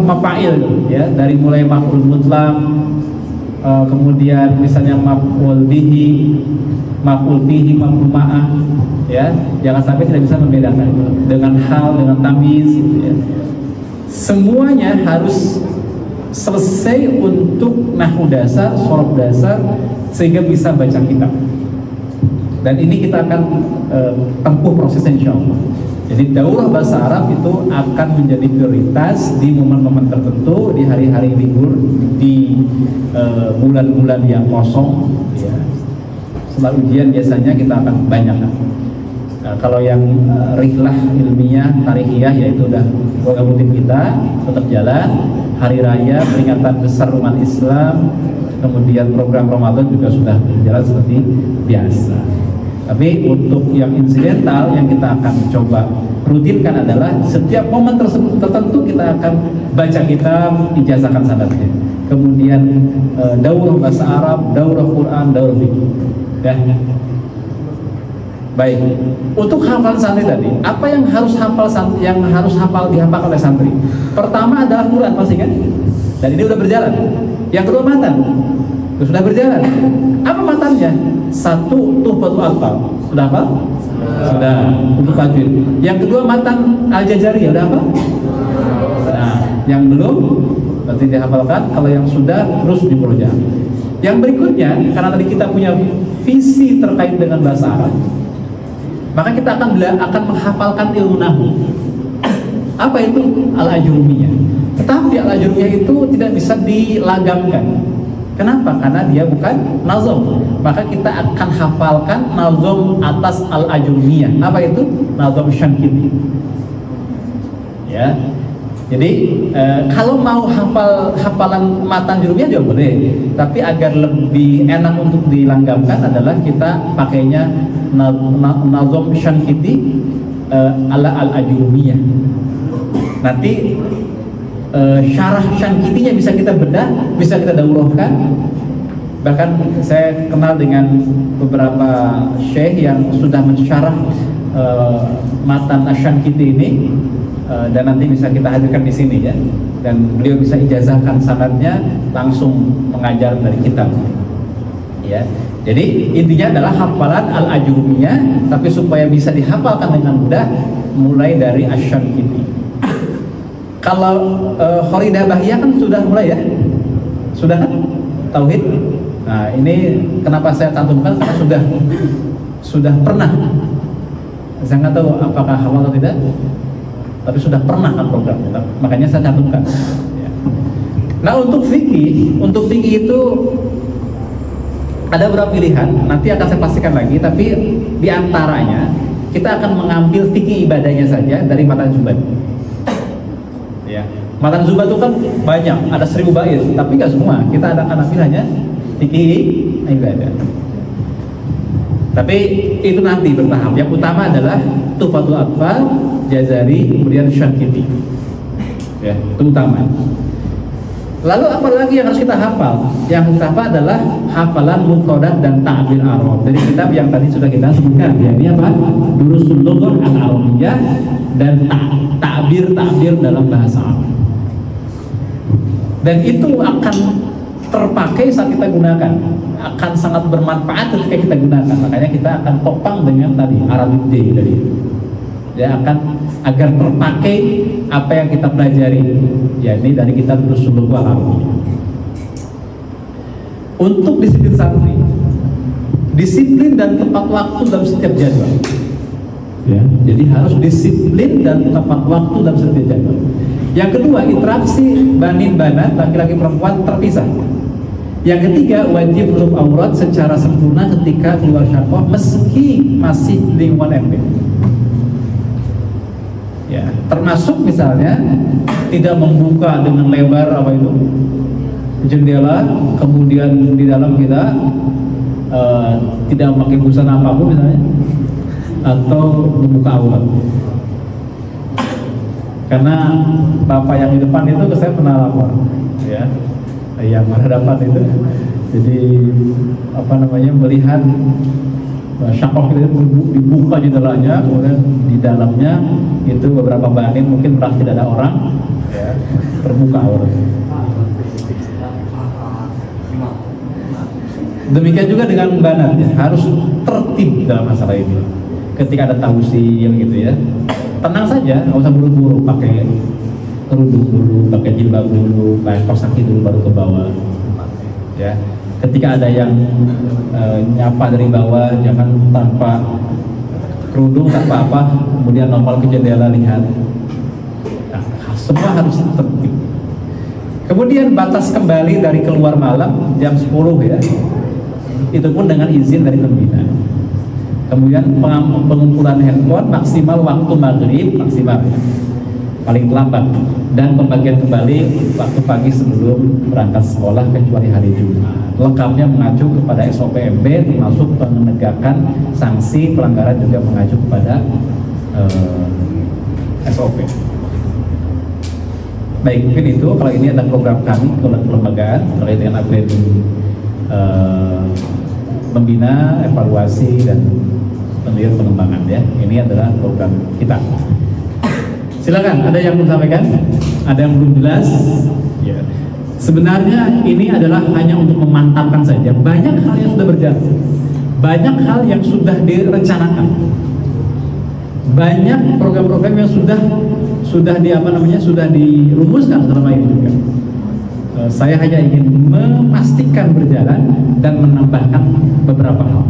mafail ya, dari mulai maf'ul mutlaq, kemudian misalnya maf'ul bihi, maf'ul fihi, maf'ul ma'ah ya, jangan sampai tidak bisa membedakan dengan hal, dengan tamyiz gitu ya. Semuanya harus selesai untuk nahwu dasar, shorof dasar, sehingga bisa baca kitab. Dan ini kita akan tempuh prosesnya insya Allah. Jadi daurah bahasa Arab itu akan menjadi prioritas di momen-momen tertentu, di hari-hari libur, di bulan-bulan yang kosong ya. Setelah ujian biasanya kita akan banyak. Kalau yang rihlah ilmiah, tarihiyah, yaitu udah program rutin kita tetap jalan. Hari raya, peringatan besar umat Islam, kemudian program Ramadan juga sudah berjalan seperti biasa. Tapi untuk yang insidental yang kita akan coba rutinkan adalah setiap momen tersebut tertentu kita akan baca kitab, ijazahkan sanadnya. Kemudian daurah bahasa Arab, daurah Quran, daurah fikih. Ya. Baik. Untuk hafalan santri tadi, apa yang harus dihafal oleh santri? Pertama adalah Quran pasti kan? Dan ini udah berjalan. Yang kedua matan. Sudah berjalan. Apa matannya? Satu Tuhfatul Atfal. Sudah apa? Sudah. Untuk tajwid. Yang kedua matan Al-Jazariyah udah apa? Nah, yang belum berarti dihafalkan. Kalau yang sudah terus dimurojaah. Yang berikutnya, karena tadi kita punya visi terkait dengan bahasa Arab, maka kita akan menghafalkan ilmu nahwu. Apa itu? Al-Ajrumiyah. Tetapi Al-Ajrumiyah itu tidak bisa dilagamkan. Kenapa? Karena dia bukan nazom. Maka kita akan hafalkan nazom atas Al-Ajrumiyah. Apa itu? Nazom Syankiti. Ya. Jadi kalau mau hafalan matan Ajrumiyah juga boleh. Tapi agar lebih enak untuk dilanggamkan adalah kita pakainya nazom Syankiti ala Al-Ajrumiyah. Nanti syarah Syankitinya bisa kita bedah, bisa kita daurahkan. Bahkan saya kenal dengan beberapa syekh yang sudah mensyarah matan Syankiti ini, dan nanti bisa kita hadirkan di sini ya. Dan beliau bisa ijazahkan sanadnya langsung mengajar dari kitab. Ya. Jadi intinya adalah hafalan Al-Ajrumiyah, tapi supaya bisa dihafalkan dengan mudah mulai dari Asy-Syankiti. Kalau Khoridah Bahiyah kan sudah mulai ya, sudah kan tauhid. Nah ini kenapa saya cantumkan, karena sudah pernah. Saya nggak tahu apakah hafal atau tidak, tapi sudah pernah kan program, makanya saya cantumkan. Nah untuk fikih itu ada beberapa pilihan. Nanti akan saya pastikan lagi, tapi diantaranya kita akan mengambil fikih ibadahnya saja dari matan Zubat. Ya. Matan Zubat itu kan banyak, ada 1000 bait, tapi nggak semua. Kita akan ambil hanya fikih ibadah. Tapi itu nanti bertahap. Yang utama adalah Tuhfatul Atfal, Jazari, kemudian Syankiti. Ya, itu utama. Lalu apa lagi yang harus kita hafal? Yang kita hafal adalah hafalan mufradat dan ta'bir Arab. Dari kitab yang tadi sudah kita sebutkan, yakni apa? Durusul Lughah Al-Arabiyyah dan ta'bir dalam bahasa Arab. Dan itu akan terpakai saat kita gunakan, akan sangat bermanfaat ketika kita gunakan. Makanya kita akan topang dengan tadi Arabic Day tadi. Ya, akan agar terpakai apa yang kita pelajari, yakni dari kitab Durusul Lughah Al-Arabiyyah. Untuk disiplin santri, disiplin dan tepat waktu dalam setiap jadwal. Ya, jadi harus disiplin dan tepat waktu dalam setiap jadwal. Yang kedua, interaksi banin banat laki-laki perempuan terpisah. Yang ketiga, wajib menutup aurat secara sempurna ketika keluar syahwat meski masih lingkungan empit. Ya, termasuk misalnya tidak membuka dengan lebar apa itu jendela, kemudian di dalam kita tidak memakai busana apapun misalnya, atau membuka aurat. Karena bapak yang di depan itu saya pernah lapor, ya, yang berhadapan itu, jadi apa namanya, melihat syakok itu dibuka jendelanya, kemudian di dalamnya itu beberapa banin, mungkin merasa tidak ada orang, ya, terbuka aurat. Demikian juga dengan banat ya, harus tertib dalam masalah ini. Ketika ada tausil gitu ya, tenang saja, nggak usah buru-buru, pakai kerudung dulu, pakai jilbab dulu, pakai kaos kaki dulu baru ke bawah. Ya, ketika ada yang nyapa dari bawah, jangan tanpa kerudung, tanpa apa, kemudian nongol ke jendela lihat. Nah, semua harus tertib. Kemudian batas kembali dari keluar malam jam 10 ya. Itu pun dengan izin dari pembina. Kemudian pengumpulan handphone maksimal waktu maghrib maksimal ya, paling lambat, dan pembagian kembali waktu pagi sebelum berangkat sekolah kecuali hari Jumat. Lengkapnya mengacu kepada SOP MB, termasuk penegakan sanksi pelanggaran juga mengacu kepada SOP. Baik, mungkin itu. Kalau ini adalah program kami, kelembagaan terkait dengan upgrade membina, evaluasi, dan penelitian pengembangan ya. Ini adalah program kita. Silakan, ada yang mau sampaikan? Ada yang belum jelas? Ya. Sebenarnya ini adalah hanya untuk memantapkan saja. Banyak hal yang sudah berjalan, banyak hal yang sudah direncanakan, banyak program-program yang sudah dirumuskan selama ini juga. Saya hanya ingin memastikan berjalan dan menambahkan beberapa hal,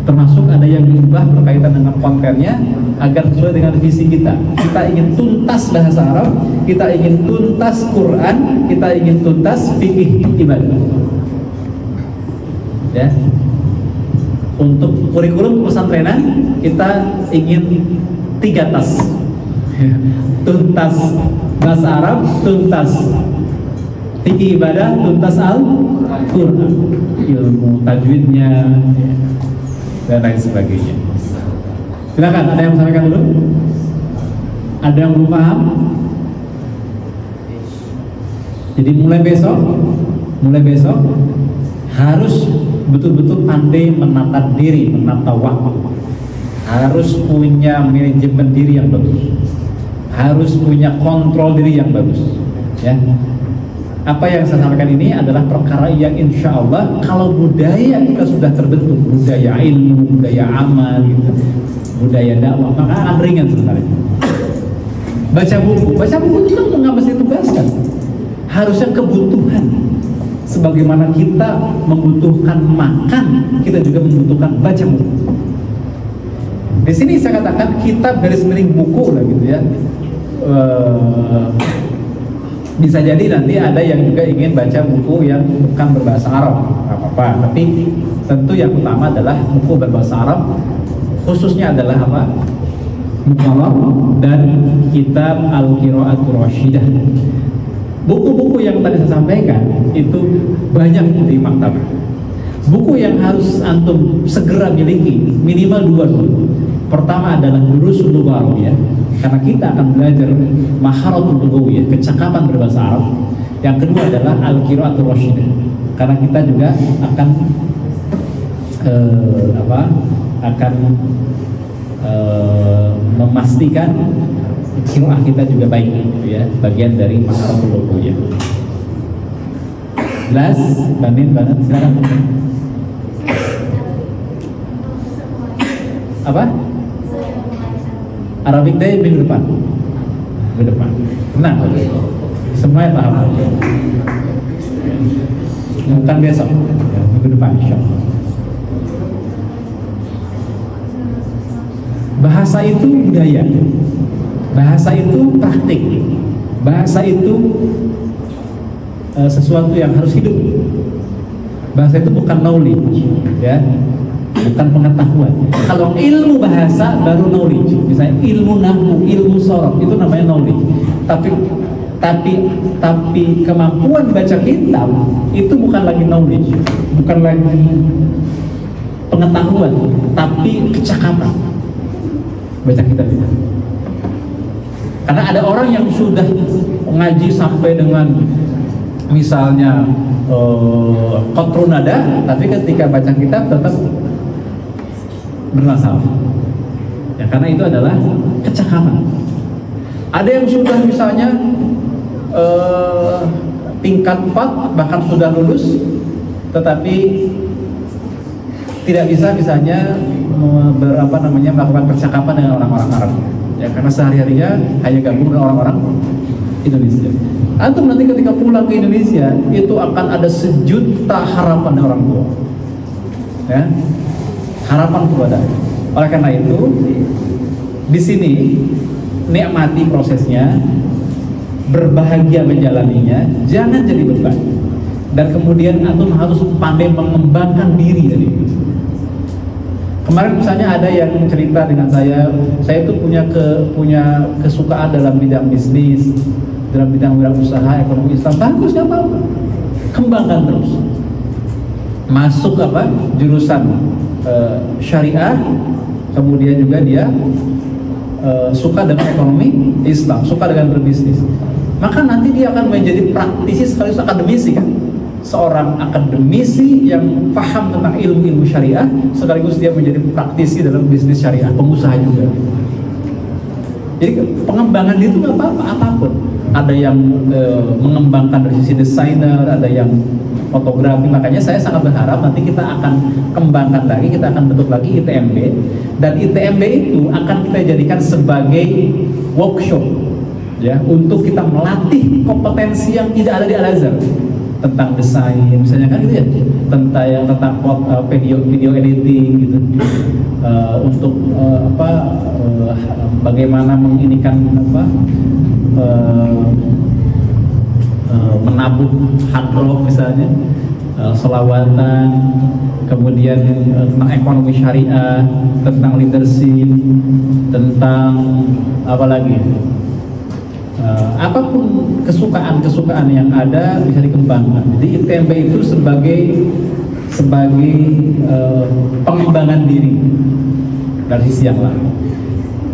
termasuk ada yang diubah berkaitan dengan kontennya agar sesuai dengan visi kita. Kita ingin tuntas bahasa Arab, kita ingin tuntas Quran, kita ingin tuntas fikih ibadah. Ya. Untuk kurikulum pesantrenan kita ingin 3 tas. Tuntas bahasa Arab, tuntas fikih ibadah, tuntas Al-Quran, ilmu tajwidnya dan lain sebagainya. Silakan, ada yang sampaikan dulu? Ada yang belum paham? Jadi mulai besok harus betul-betul pandai menata diri, menata waktu. Harus punya manajemen diri yang bagus, harus punya kontrol diri yang bagus. Ya, apa yang saya sampaikan ini adalah perkara yang insya Allah kalau budaya kita sudah terbentuk, budaya ilmu, budaya amal, gitu, budaya dakwah, maka akan ringan sebenarnya. Baca buku itu kan nggak mesti tugaskan, harusnya kebutuhan. Sebagaimana kita membutuhkan makan, kita juga membutuhkan baca buku. Di sini saya katakan kita garis miring buku lah gitu ya. Bisa jadi nanti ada yang juga ingin baca buku yang bukan berbahasa Arab, nggak apa-apa. Tapi tentu yang utama adalah buku berbahasa Arab, khususnya adalah apa? Muqarrar dan kitab Al-Qira'atul Rasyidah. Buku-buku yang tadi saya sampaikan itu banyak di maktabah. Buku yang harus antum segera miliki minimal 2 dulu. Pertama adalah Durusul Lughawiyah, karena kita akan belajar maharatul lughawiyah, kecakapan berbahasa Arab. Yang kedua adalah Al-Qira'atul Rasyidah, karena kita juga akan memastikan qiraah kita juga baik, gitu ya, bagian dari maharatul lughawiyah. Jelas, banget, silakan. Apa? Arabic Day minggu depan. Tenang, semuanya paham. Bukan besok, ya, minggu depan insyaallah. Bahasa itu budaya, bahasa itu praktik, bahasa itu sesuatu yang harus hidup. Bahasa itu bukan knowledge, ya, bukan pengetahuan. Kalau ilmu bahasa baru knowledge. Misalnya ilmu nahwu, ilmu sorof, itu namanya knowledge. Tapi kemampuan baca kitab itu bukan lagi knowledge, bukan lagi pengetahuan, tapi kecakapan baca kitab itu. Karena ada orang yang sudah ngaji sampai dengan misalnya qatrun nada, tapi ketika baca kitab tetap bermasalah. Ya, karena itu adalah kecakapan. Ada yang sudah misalnya tingkat 4 bahkan sudah lulus, tetapi tidak bisa misalnya melakukan percakapan dengan orang-orang Arab, ya, karena sehari-harinya hanya gabung dengan orang-orang Indonesia. Antum nanti ketika pulang ke Indonesia itu akan ada sejuta harapan orang tua, ya, harapan kepada. Oleh karena itu di sini nikmati prosesnya, berbahagia menjalaninya, jangan jadi beban. Dan kemudian antum harus pandai mengembangkan diri tadi. Kemarin misalnya ada yang cerita dengan saya itu punya kesukaan dalam bidang bisnis, dalam bidang wirausaha, ekonomi Islam, bagus, nggak apa-apa, kembangkan terus. Masuk jurusan syariah, kemudian juga dia suka dengan ekonomi Islam, suka dengan berbisnis, maka nanti dia akan menjadi praktisi sekaligus akademisi kan. Seorang akademisi yang paham tentang ilmu-ilmu syariah sekaligus dia menjadi praktisi dalam bisnis syariah, pengusaha juga. Jadi pengembangan itu nggak apa-apa, apapun. Ada yang mengembangkan dari sisi desainer, ada yang fotografi. Makanya saya sangat berharap nanti kita akan kembangkan lagi, kita akan bentuk lagi ITMB, dan ITMB itu akan kita jadikan sebagai workshop, ya, untuk kita melatih kompetensi yang tidak ada di Al-Azhar tentang desain, misalnya kan gitu ya, tentang video editing gitu, untuk bagaimana menginikan menabuh hadroh misalnya, selawatan, kemudian tentang ekonomi syariah, tentang leadership, tentang apa lagi, apapun kesukaan yang ada bisa dikembangkan. Jadi ITMB itu sebagai pengembangan diri dari sisi yang lain.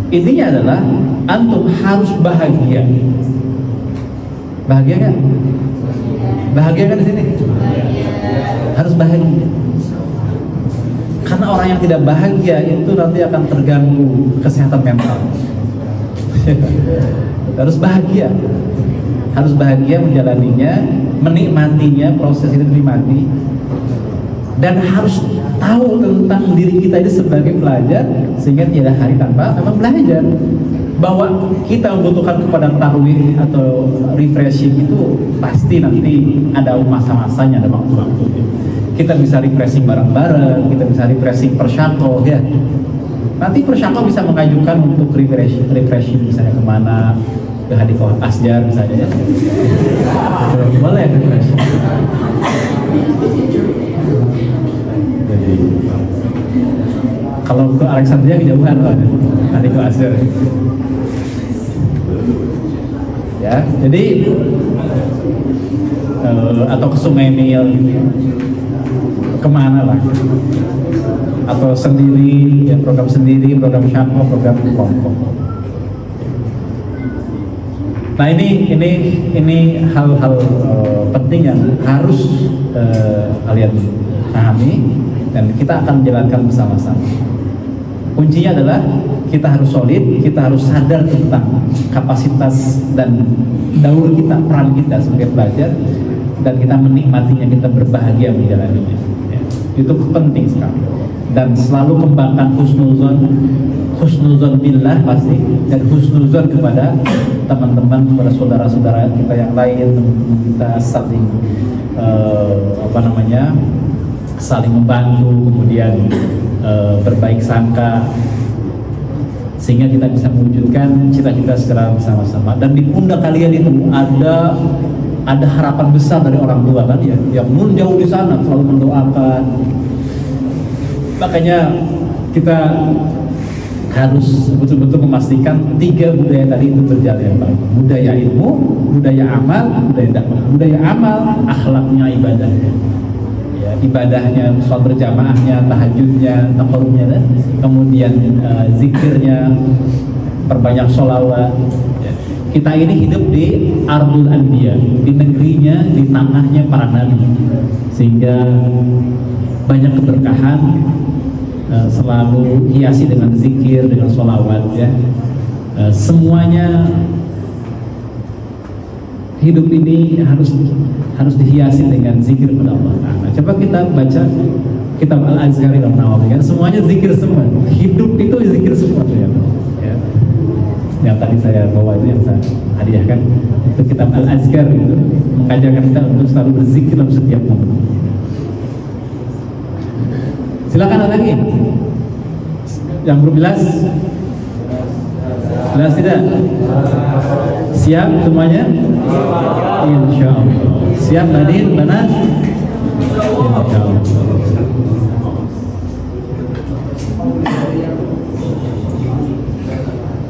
Intinya adalah antum harus bahagia. Bahagia kan? Bahagia kan di sini? Harus bahagia. Karena orang yang tidak bahagia itu nanti akan terganggu kesehatan mental. Harus bahagia, harus bahagia menjalaninya, menikmatinya, proses itu dinikmati, dan harus tahu tentang diri kita ini sebagai pelajar, sehingga tiada hari tanpa memang belajar. Bahwa kita membutuhkan kepada tarwih atau refreshing itu pasti nanti ada masa-masanya, ada waktu-waktunya. Kita bisa refreshing bareng-bareng, kita bisa refreshing persyako, ya. Nanti persyako bisa mengajukan untuk refreshing misalnya kemana, ke Hadikoh Asjar misalnya, ya. Boleh refreshing. Jadi kalau ke Alexandria kejauhan loh, Hadikoh Asjar. Ya, jadi atau ke Sungai Nil gitu, kemana lah, atau sendiri, ya, program sendiri, program syako, program kelompok. Nah ini hal-hal penting yang harus kalian pahami dan kita akan menjalankan bersama-sama. Kuncinya adalah kita harus solid, kita harus sadar tentang kapasitas dan daur kita, peran kita sebagai pelajar, dan kita menikmatinya, kita berbahagia menjalaninya. Ya, itu penting sekali. Dan selalu kembangkan husnuzon billah pasti, dan husnuzon kepada teman-teman, kepada saudara-saudara kita yang lain, kita saling saling membantu, kemudian berbaik sangka, sehingga kita bisa mewujudkan cita-cita secara bersama-sama. Dan di pundak kalian itu ada harapan besar dari orang tua kan ya, yang nun jauh di sana selalu mendoakan. Makanya kita harus betul-betul memastikan 3 budaya tadi itu berjalan yang baik. Budaya ilmu, budaya amal, budaya dakwah. Budaya amal, akhlaknya, ibadahnya. Ya, ibadahnya, sholat berjamaahnya, tahajudnya, taqarrubnya, kemudian zikirnya, perbanyak sholawat. Ya. Kita ini hidup di Ardul Anbiya, di negerinya, di tanahnya para nabi, sehingga banyak keberkahan. Selalu hiasi dengan zikir, dengan sholawat, ya. Semuanya hidup ini harus dihiasi dengan zikir kepada Allah. Nah, coba kita baca kitab Al-Azkar Imam Nawawi, kan semuanya zikir semua. Hidup itu zikir semua ya. Yang tadi saya bawa itu yang saya hadiahkan itu kitab Al-Azkar, itu mengajarkan kita untuk selalu berzikir dalam setiap momen. Silakan ada lagi yang belum jelas. Jelas tidak? Siap semuanya? Insya Allah. Siap hadir mana? Insya Allah.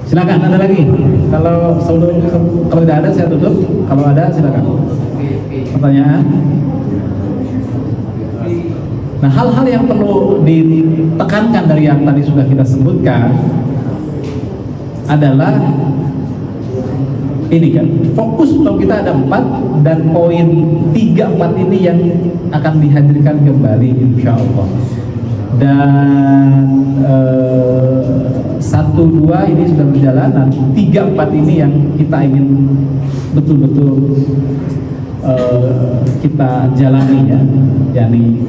Silakan, ada lagi. Kalau tidak ada saya tutup. Kalau ada silakan. Pertanyaan? Nah, hal-hal yang perlu ditekankan dari yang tadi sudah kita sebutkan adalah ini kan, fokus kalau kita ada 4 dan poin 3-4 ini yang akan dihadirkan kembali insya Allah. Dan 1-2 ini sudah berjalan, dan 3-4 ini yang kita ingin betul-betul kita jalani ya, yakni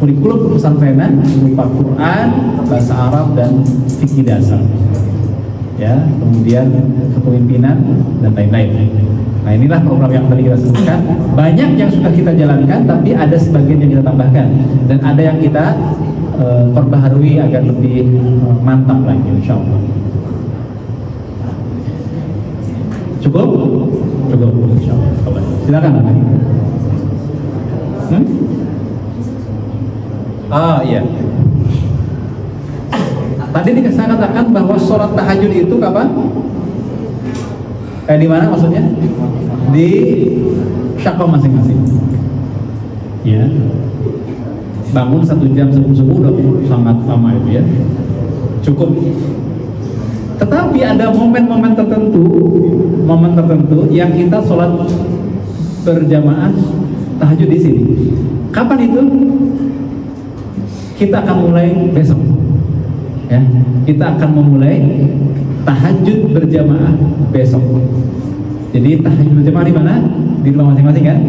kurikulum pesantrenan berupa Quran, bahasa Arab dan fikih dasar. Ya, kemudian kepemimpinan dan lain-lain. Nah, inilah program yang tadi kita sebutkan. Banyak yang sudah kita jalankan, tapi ada sebagian yang kita tambahkan dan ada yang kita perbaharui agar lebih mantap lagi, insya Allah. Cukup? Cukup, insya Allah. Silakan. Iya. Tadi saya katakan bahwa sholat tahajud itu kapan? Di mana maksudnya? Di syakwa masing-masing. Ya. Bangun 1 jam sebelum subuh udah sangat lama itu ya. Cukup. Tetapi ada momen-momen tertentu yang kita sholat berjamaah tahajud di sini. Kapan itu? Kita akan mulai besok. Ya, kita akan memulai tahajud berjamaah besok. Jadi tahajud berjamaah di mana? Di rumah masing-masing kan?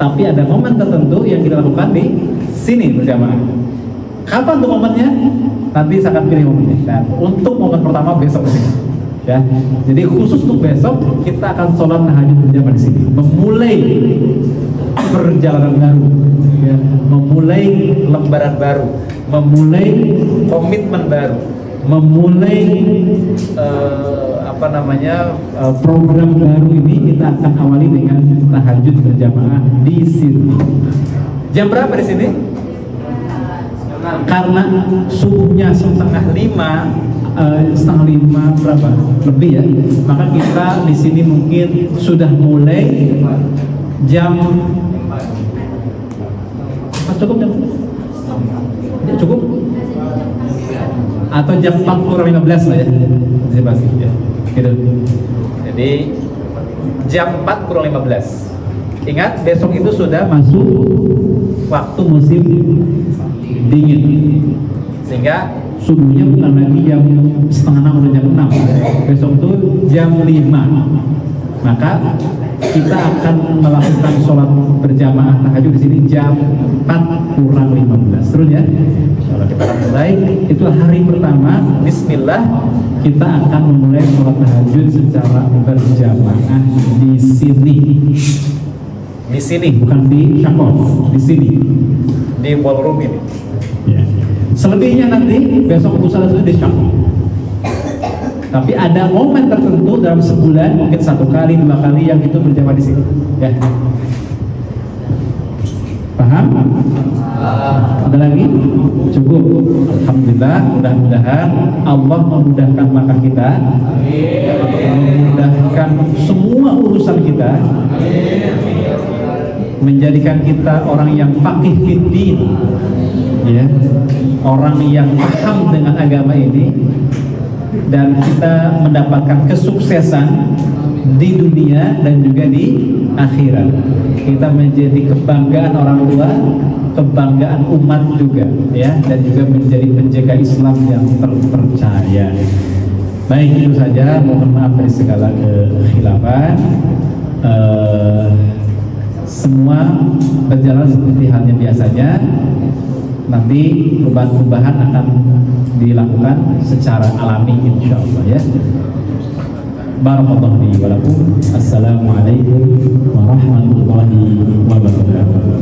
Tapi ada momen tertentu yang kita lakukan di sini berjamaah. Kapan tuh momennya? Nanti saya akan pilih momennya. Dan untuk momen pertama besok di sini. Ya, jadi khusus untuk besok kita akan sholat tahajud berjamaah di sini. Memulai perjalanan baru, ya, memulai lembaran baru, memulai komitmen baru, memulai program baru ini kita akan awali dengan tahajud berjamaah di sini. Jam berapa di sini? Karena subuhnya setengah lima berapa lebih ya, maka kita di sini mungkin sudah mulai jam cukup jam cukup atau jam 4:15 lah ya, pasti ya gitu. Jadi jam 4:15. Ingat besok itu sudah masuk waktu musim dingin, sehingga subuhnya bukan lagi jam 5:30 atau jam 6. Besok itu jam 5. Maka kita akan melakukan sholat berjamaah tahajud di sini jam 4:15. Terus ya, kalau kita akan mulai itu hari pertama. Bismillah, kita akan memulai sholat tahajud secara berjamaah di sini. Di sini, bukan di syakon, di sini, di ballroom ini. Ya. Selebihnya nanti besok pusat itu di syakon. Tapi ada momen tertentu dalam sebulan, mungkin 1 kali, 2 kali yang itu berjamaah di sini. Ya. Paham? Ada lagi? Cukup. Alhamdulillah. Mudah-mudahan Allah memudahkan langkah kita, memudahkan semua urusan kita, menjadikan kita orang yang faqih fiddin, ya, orang yang paham dengan agama ini, dan kita mendapatkan kesuksesan di dunia dan juga di akhirat. Kita menjadi kebanggaan orang tua, kebanggaan umat juga, ya, dan juga menjadi penjaga Islam yang terpercaya. Baik, itu saja. Mohon maaf dari segala kekhilafan. semua berjalan seperti halnya biasanya. Nanti perubahan-perubahan akan dilakukan secara alami insya Allah ya. Barakallahu li wa lakum. Assalamualaikum warahmatullahi wabarakatuh.